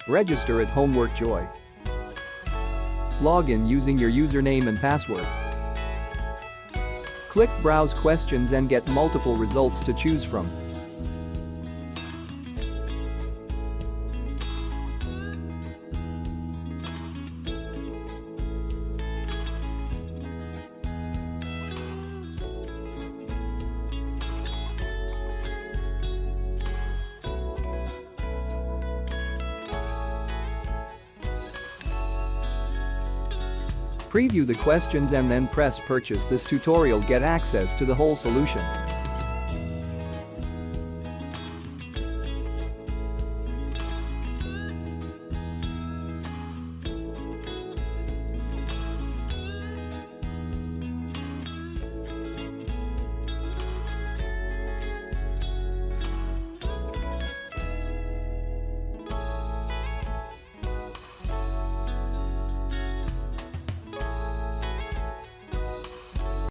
Register at Homework Joy. Log in using your username and password. Click Browse Questions and get multiple results to choose from. Preview the questions and then press Purchase. This tutorial get access to the whole solution.